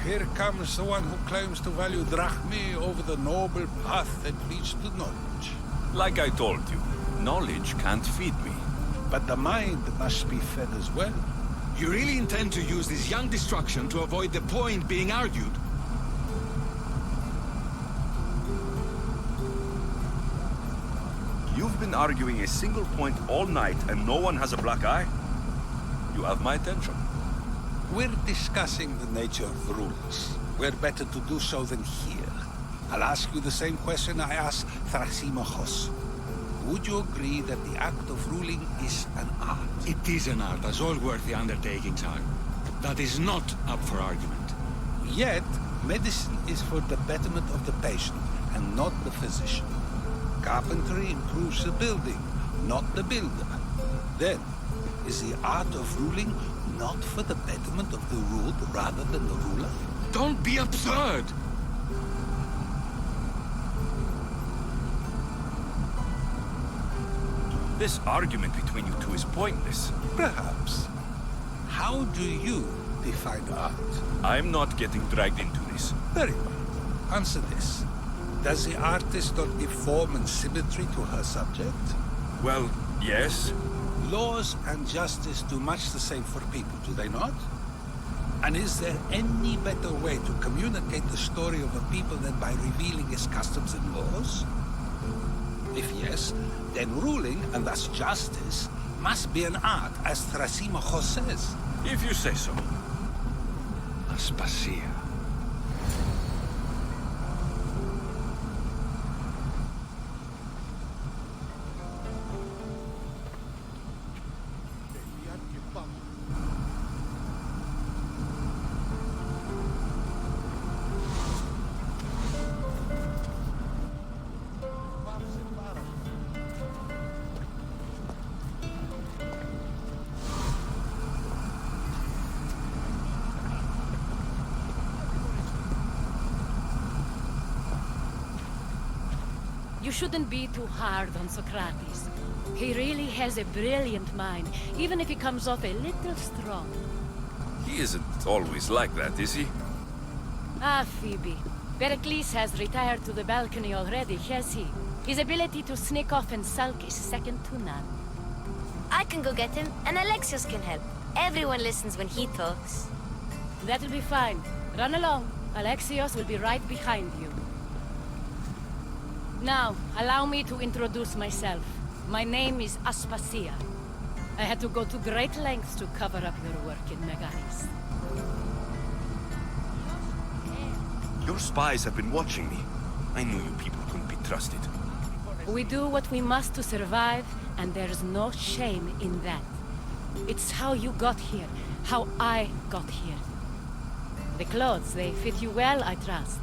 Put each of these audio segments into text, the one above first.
Here comes the one who claims to value drachmae over the noble path that leads to knowledge. Like I told you, knowledge can't feed me. But the mind must be fed as well. You really intend to use this young destruction to avoid the point being argued? You've been arguing a single point all night and no one has a black eye? You have my attention. We're discussing the nature of the rules. Where better to do so than here? I'll ask you the same question I asked Thrasimachos. Would you agree that the act of ruling is an art? It is an art, as all worthy undertakings are. That is not up for argument. Yet, medicine is for the betterment of the patient, and not the physician. Carpentry improves the building, not the builder. Then, is the art of ruling not for the betterment of the ruled rather than the ruler? Don't be absurd! This argument between you two is pointless. Perhaps. How do you define art? I'm not getting dragged into this. Very well. Answer this. Does the artist not give form and symmetry to her subject? Well, yes. Laws and justice do much the same for people, do they not? And is there any better way to communicate the story of a people than by revealing its customs and laws? If yes, then ruling, and thus justice, must be an art, as Thrasimachos says. If you say so. Aspasia. You shouldn't be too hard on Socrates. He really has a brilliant mind, even if he comes off a little strong. He isn't always like that, is he? Ah, Phoebe. Pericles has retired to the balcony already, has he? His ability to sneak off and sulk is second to none. I can go get him, and Alexios can help. Everyone listens when he talks. That'll be fine. Run along. Alexios will be right behind you. Now, allow me to introduce myself. My name is Aspasia. I had to go to great lengths to cover up your work in Megaris. Your spies have been watching me. I knew you people couldn't be trusted. We do what we must to survive, and there's no shame in that. It's how you got here, how I got here. The clothes, they fit you well, I trust.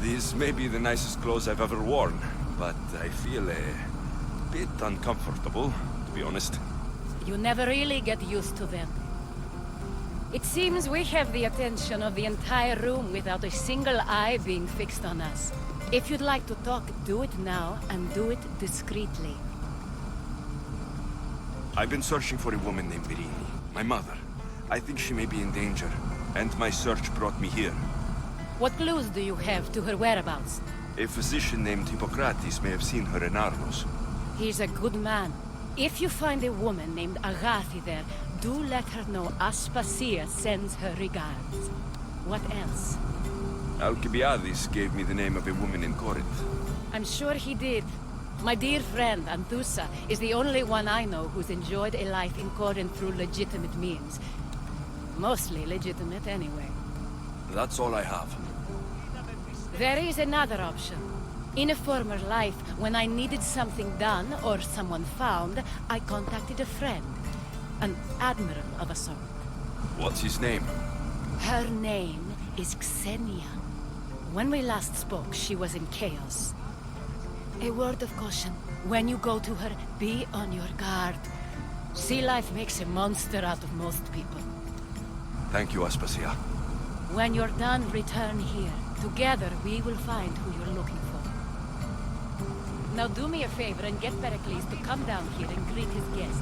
These may be the nicest clothes I've ever worn, but I feel a bit uncomfortable, to be honest. You never really get used to them. It seems we have the attention of the entire room without a single eye being fixed on us. If you'd like to talk, do it now, and do it discreetly. I've been searching for a woman named Virini, my mother. I think she may be in danger, and my search brought me here. What clues do you have to her whereabouts? A physician named Hippocrates may have seen her in Argos. He's a good man. If you find a woman named Agathi there, do let her know Aspasia sends her regards. What else? Alcibiades gave me the name of a woman in Corinth. I'm sure he did. My dear friend, Anthusa, is the only one I know who's enjoyed a life in Corinth through legitimate means. Mostly legitimate, anyway. That's all I have. There is another option. In a former life, when I needed something done or someone found, I contacted a friend. An admiral of a sort. What's his name? Her name is Xenia. When we last spoke, she was in chaos. A word of caution. When you go to her, be on your guard. Sea life makes a monster out of most people. Thank you, Aspasia. When you're done, return here. Together, we will find who you're looking for. Now do me a favor and get Pericles to come down here and greet his guests.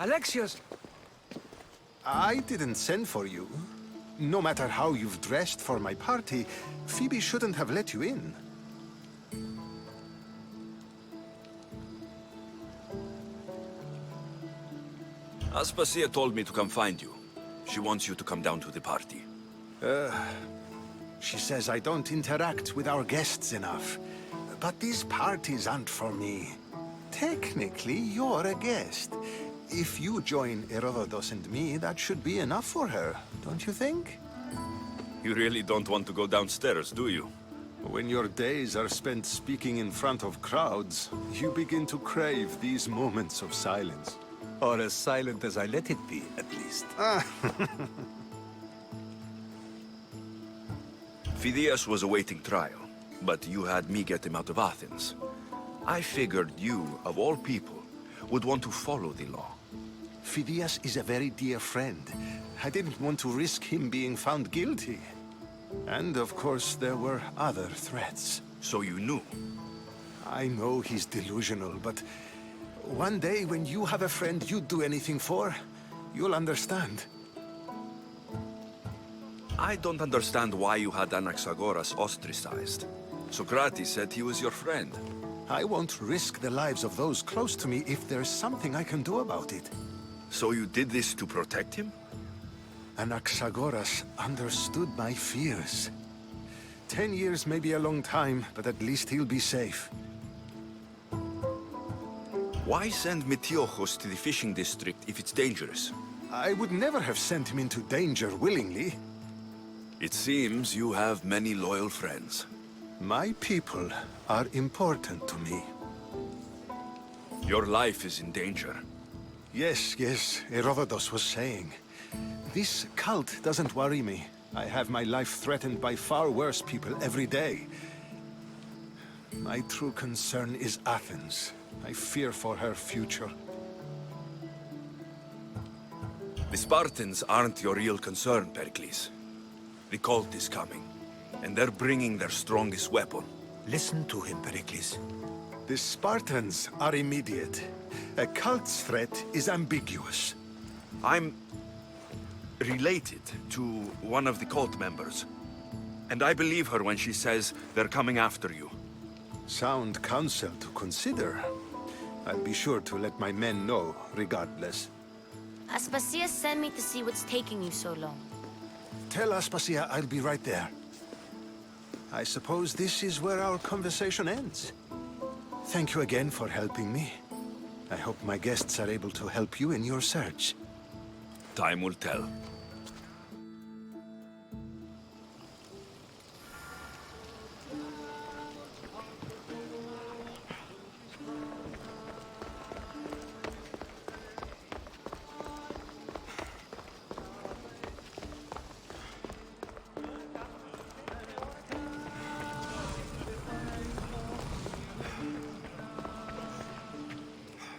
Alexios! I didn't send for you. No matter how you've dressed for my party, Phoebe shouldn't have let you in. Aspasia told me to come find you. She wants you to come down to the party. She says I don't interact with our guests enough. But these parties aren't for me. Technically, you're a guest. If you join Herodotus and me, that should be enough for her, don't you think? You really don't want to go downstairs, do you? When your days are spent speaking in front of crowds, you begin to crave these moments of silence. Or as silent as I let it be, at least. Phidias was awaiting trial, but you had me get him out of Athens. I figured you, of all people, would want to follow the law. Phidias is a very dear friend. I didn't want to risk him being found guilty. And of course, there were other threats. So you knew? I know he's delusional, but one day when you have a friend you'd do anything for, you'll understand. I don't understand why you had Anaxagoras ostracized. Socrates said he was your friend. I won't risk the lives of those close to me if there's something I can do about it. So you did this to protect him? Anaxagoras understood my fears. 10 years may be a long time, but at least he'll be safe. Why send Metiochos to the fishing district if it's dangerous? I would never have sent him into danger willingly. It seems you have many loyal friends. My people are important to me. Your life is in danger. Yes, Herodotus was saying. This cult doesn't worry me. I have my life threatened by far worse people every day. My true concern is Athens. I fear for her future. The Spartans aren't your real concern, Pericles. The cult is coming, and they're bringing their strongest weapon. Listen to him, Pericles. The Spartans are immediate. A cult's threat is ambiguous. I'm related to one of the cult members, and I believe her when she says they're coming after you. Sound counsel to consider. I'll be sure to let my men know, regardless. Aspasia sent me to see what's taking you so long. Tell Aspasia I'll be right there. I suppose this is where our conversation ends. Thank you again for helping me. I hope my guests are able to help you in your search. Time will tell.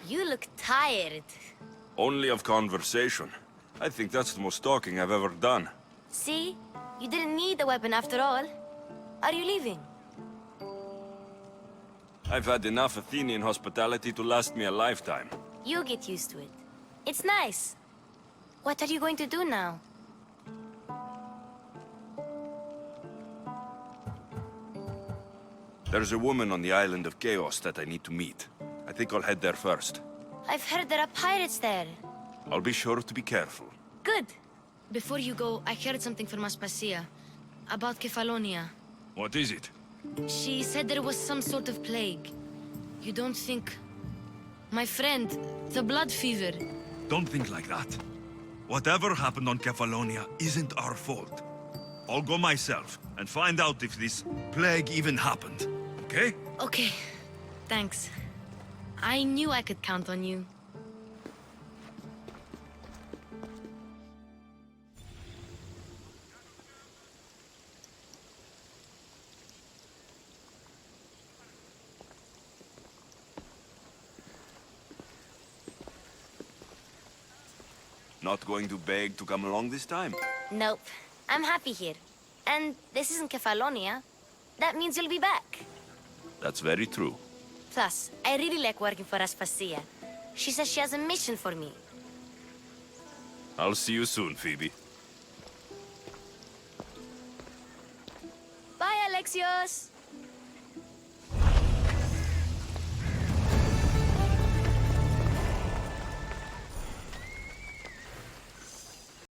You look tired. Only of conversation. I think that's the most talking I've ever done. See? You didn't need the weapon after all. Are you leaving? I've had enough Athenian hospitality to last me a lifetime. You'll get used to it. It's nice. What are you going to do now? There's a woman on the island of Chaos that I need to meet. I think I'll head there first. I've heard there are pirates there. I'll be sure to be careful. Good. Before you go, I heard something from Aspasia. About Kefalonia. What is it? She said there was some sort of plague. You don't think... My friend, the blood fever. Don't think like that. Whatever happened on Kefalonia isn't our fault. I'll go myself and find out if this plague even happened. Okay? Okay. Thanks. I knew I could count on you. Not going to beg to come along this time? Nope. I'm happy here. And this isn't Kefalonia. That means you'll be back. That's very true. Plus, I really like working for Aspasia. She says she has a mission for me. I'll see you soon, Phoebe. Bye, Alexios!